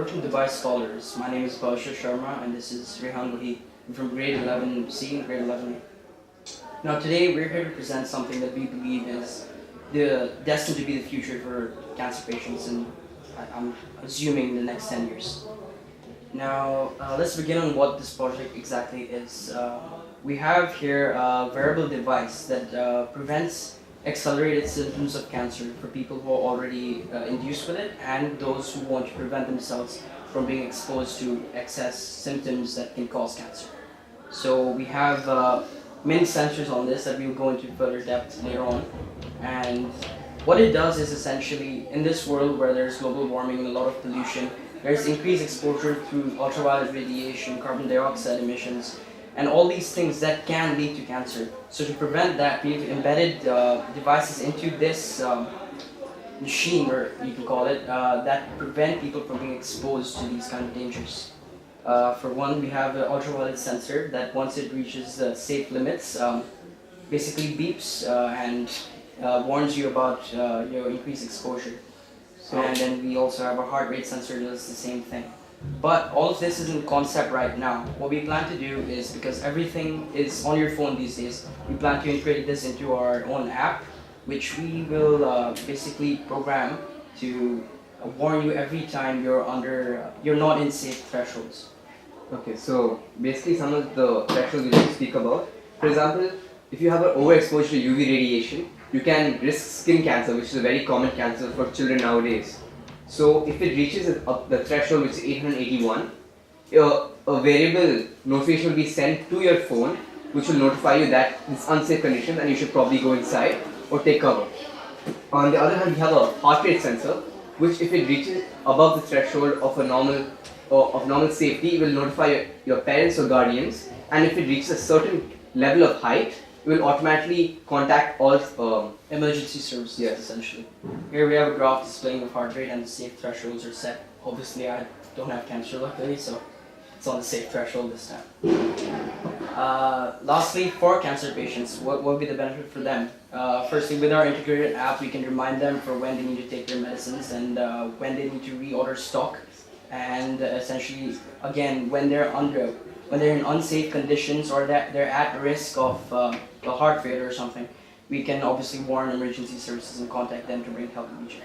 welcome to Device Scholars. My name is Bhausha Sharma and this is Rehan Wahi. I'm from grade 11C and grade 11A. Now today we're here to present something that we believe is destined to be the future for cancer patients in, I'm assuming, the next 10 years. Now let's begin on what this project exactly is. We have here a wearable device that prevents accelerated symptoms of cancer for people who are already induced with it and those who want to prevent themselves from being exposed to excess symptoms that can cause cancer. So we have many sensors on this that we will go into further depth later on. And what it does is essentially, in this world where there's global warming and a lot of pollution, there's increased exposure through ultraviolet radiation, carbon dioxide emissions, and all these things that can lead to cancer. So to prevent that, we've embedded devices into this machine, or you can call it, that prevent people from being exposed to these kind of dangers. For one, we have an ultraviolet sensor that once it reaches safe limits, basically beeps and warns you about your increased exposure. And then we also have a heart rate sensor that does the same thing. But all of this is in concept right now. What we plan to do is, because everything is on your phone these days, we plan to integrate this into our own app, which we will basically program to warn you every time you're not in safe thresholds. Okay, so basically some of the thresholds we will speak about. For example, if you have an overexposure to UV radiation, you can risk skin cancer, which is a very common cancer for children nowadays. So if it reaches the threshold, which is 881, a variable notification will be sent to your phone, which will notify you that it's unsafe condition and you should probably go inside or take cover. On the other hand, we have a heart rate sensor, which if it reaches above the threshold of normal safety, it will notify your parents or guardians, and if it reaches a certain level of height, it will automatically contact all Emergency services, yes. essentially. Here we have a graph displaying the heart rate and the safe thresholds are set. Obviously I don't have cancer luckily, so it's on the safe threshold this time. Lastly, for cancer patients, what would be the benefit for them? Firstly, with our integrated app, we can remind them for when they need to take their medicines and when they need to reorder stock. And essentially, again, when they're in unsafe conditions or that they're at risk of a heart failure or something, we can obviously warn emergency services and contact them to bring help immediately.